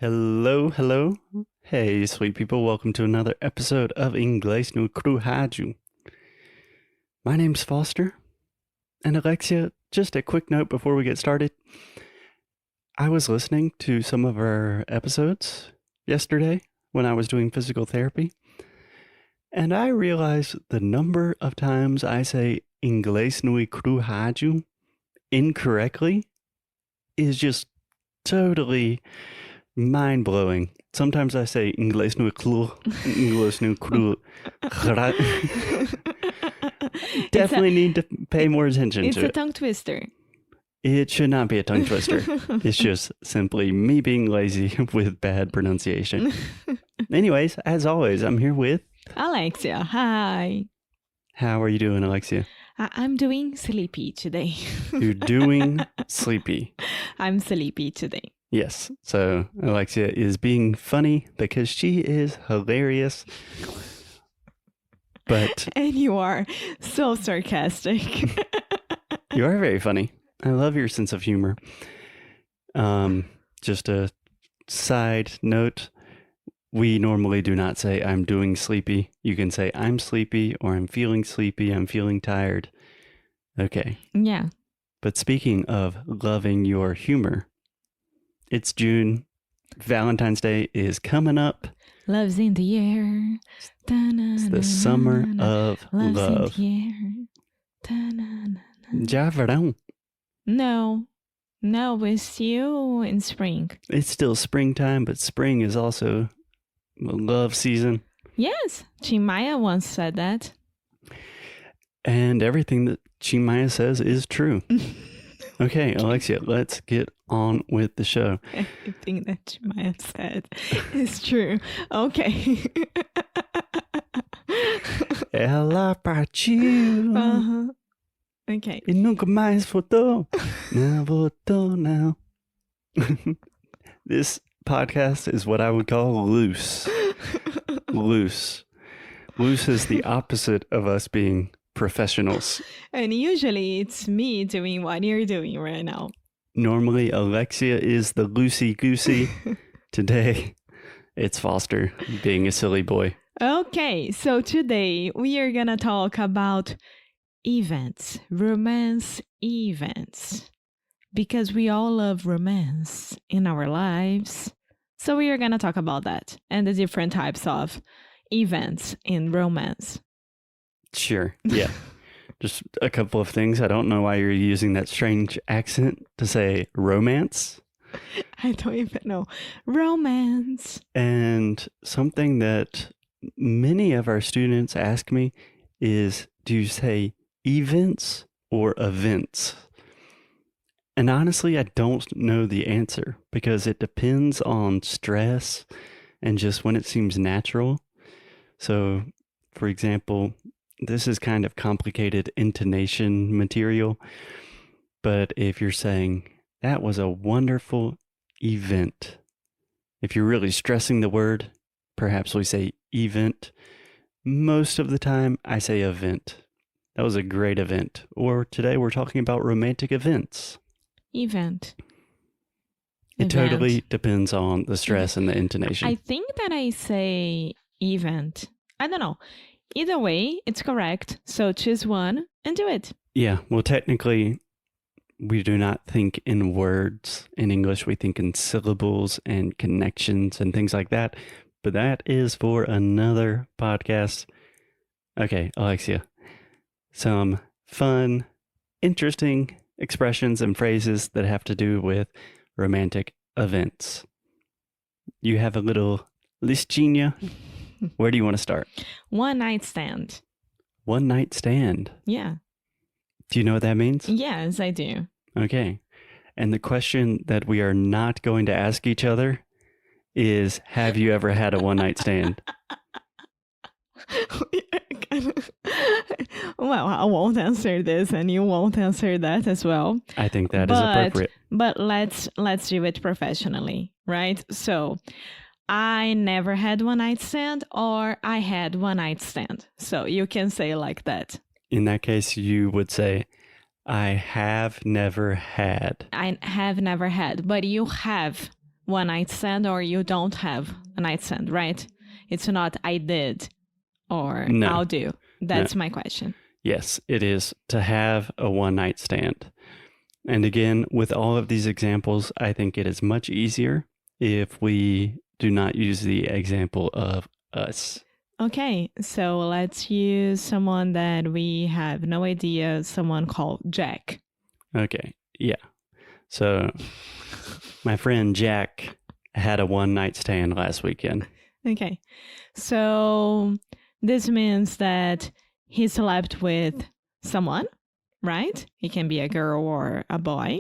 Hello, hello. Hey, sweet people. Welcome to another episode of Inglês no Rádio. My name's Foster. And Alexia, just a quick note before we get started. I was listening to some of our episodes yesterday when I was doing physical therapy. And I realized the number of times I say Inglês no Rádio incorrectly is just totally mind-blowing. Sometimes I say Inglês no Definitely need to pay more attention to it. It's a tongue twister. It should not be a tongue twister. It's just simply me being lazy with bad pronunciation. Anyways, as always, I'm here with Alexia. Hi. How are you doing, Alexia? I'm doing sleepy today. You're doing sleepy. I'm sleepy today. Yes. So Alexia is being funny because she is hilarious. But And you are so sarcastic. you are very funny. I love your sense of humor. Just a side note. We normally do not say I'm doing sleepy. You can say I'm sleepy or I'm feeling sleepy. I'm feeling tired. Okay. Yeah. But speaking of loving your humor, it's June. Valentine's Day is coming up. Love's in the air. It's the summer of Love's love. in the air. Já verão. No, we're still in spring. It's still springtime, but spring is also love season. Yes, Chimaya once said that. And everything that Chimaya says is true. Okay, Alexia, let's get on with the show. Everything that Chimaya said is true. Okay. Ela partiu. Uh-huh. Okay. E nunca mais voltou. Não voltou, não. This podcast is what I would call loose. Loose. Loose is the opposite of us being professionals. And usually it's me doing what you're doing right now. Normally, Alexia is the loosey-goosey. Today, it's Foster being a silly boy. Okay, so today we are going to talk about events, romance events, because we all love romance in our lives. So we are going to talk about that and the different types of events in romance. Sure, yeah. Just a couple of things. I don't know why you're using that strange accent to say romance. I don't even know. Romance. And something that many of our students ask me is, do you say events or events? And honestly, I don't know the answer because it depends on stress and just when it seems natural. So, for example, this is kind of complicated intonation material, but if you're saying, that was a wonderful event, if you're really stressing the word, perhaps we say event. Most of the time, I say event. That was a great event. Or today we're talking about romantic events. Event. It totally depends on the stress and the intonation. I think that I say event. I don't know. Either way, it's correct. So choose one and do it. Yeah, well, technically, we do not think in words in English. We think in syllables and connections and things like that. But that is for another podcast. Okay, Alexia, some fun, interesting expressions and phrases that have to do with romantic events. You have a little listinha. Where do you want to start? One night stand. One night stand. Yeah. Do you know what that means? Yes, I do. Okay. And the question that we are not going to ask each other is, have you ever had a one night stand? Well, I won't answer this and you won't answer that as well. I think that is appropriate. But let's do it professionally, right? So I never had one night stand or I had one night stand. So you can say like that. In that case, you would say, I have never had. I have never had, but you have one night stand or you don't have a night stand, right? It's not I did or No. I'll do. That's my question. Yes, it is to have a one night stand. And again, with all of these examples, I think it is much easier if we do not use the example of us. Okay, so let's use someone that we have no idea, someone called Jack. Okay, yeah. So my friend Jack had a one night stand last weekend. Okay, so this means that he slept with someone, right? It can be a girl or a boy.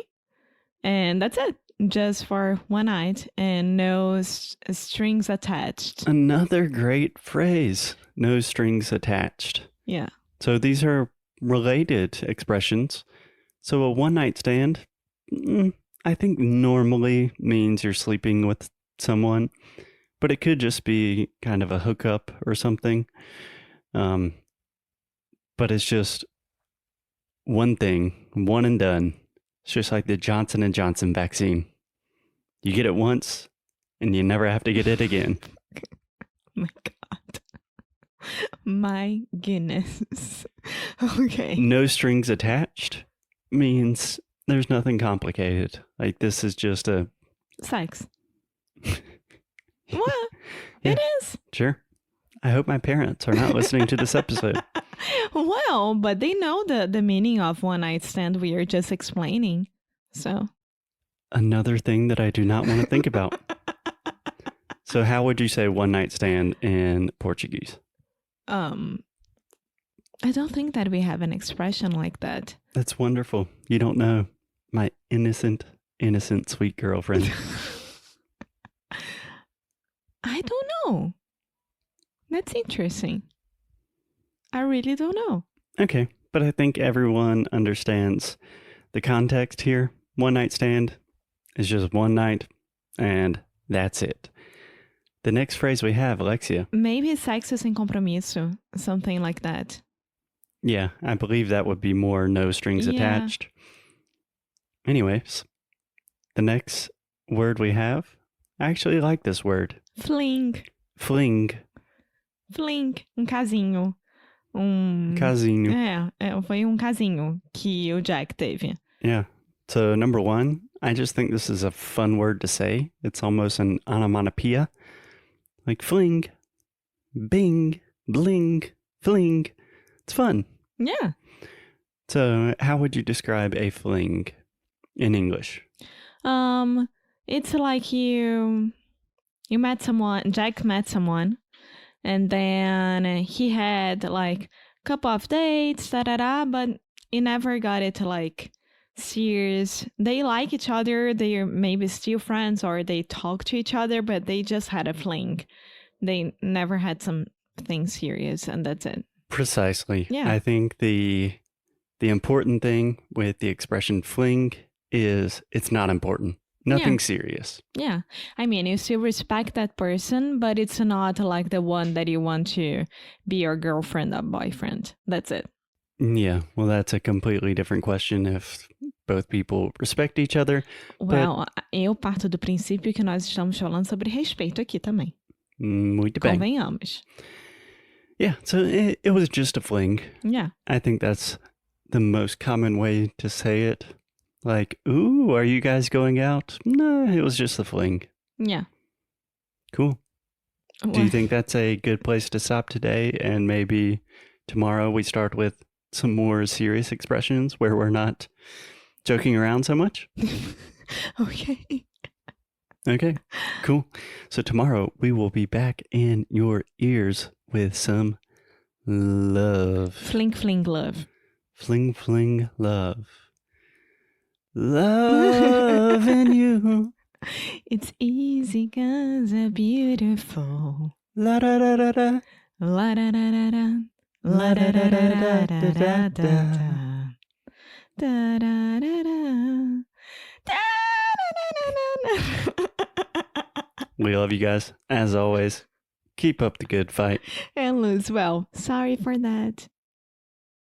And that's it. Just for one night and no strings attached. Another great phrase, no strings attached. Yeah. So these are related expressions. So a one night stand, I think normally means you're sleeping with someone, but it could just be kind of a hookup or something. But it's just one thing, one and done. It's just like the Johnson & Johnson vaccine. You get it once and you never have to get it again. My God. My goodness. Okay. No strings attached means there's nothing complicated. Like this is just a... Sex. What? Yeah. It is. Sure. I hope my parents are not listening to this episode. Well, but they know the meaning of one night stand we are just explaining. So Another thing that I do not want to think about. So how would you say one night stand in Portuguese? I don't think that we have an expression like that. That's wonderful. You don't know. My innocent, sweet girlfriend. I don't know. That's interesting. I really don't know. Okay, but I think everyone understands the context here. One night stand is just one night, and that's it. The next phrase we have, Alexia. Maybe sexo sem compromisso, something like that. Yeah, I believe that would be more no strings attached. Anyways, the next word we have, I actually like this word. Fling. Fling. Fling. Casinho. Casinho. Foi casinho que o Jack teve. Yeah. So number one, I just think this is a fun word to say. It's almost an onomatopoeia. Like fling, bing, bling, fling. It's fun. Yeah. So how would you describe a fling in English? It's like you met someone, Jack met someone, and then he had like a couple of dates, but he never got it to like serious. They like each other, they're maybe still friends or they talk to each other, but they just had a fling. They never had something serious, and that's it. Precisely. Yeah. I think the important thing with the expression fling is it's not important. Nothing serious. Yeah. I mean, you still respect that person, but it's not like the one that you want to be your girlfriend or boyfriend. That's it. Yeah. Well, that's a completely different question if both people respect each other. Well, eu parto do princípio que nós estamos falando sobre respeito aqui também. Muito bem. Convenhamos. Yeah. So it was just a fling. Yeah. I think that's the most common way to say it. Like, ooh, are you guys going out? No, it was just a fling. Yeah. Cool. Do you think that's a good place to stop today? And maybe tomorrow we start with some more serious expressions where we're not joking around so much? Okay. Okay, cool. So tomorrow we will be back in your ears with some love. Fling, fling, love. Fling, fling, love. Loving you. It's easy 'cause you're beautiful. La da da da da. La da da da da. La da da da da da da da. Da da da da. Da da da da. We love you guys. As always, keep up the good fight. And lose well. Sorry for that.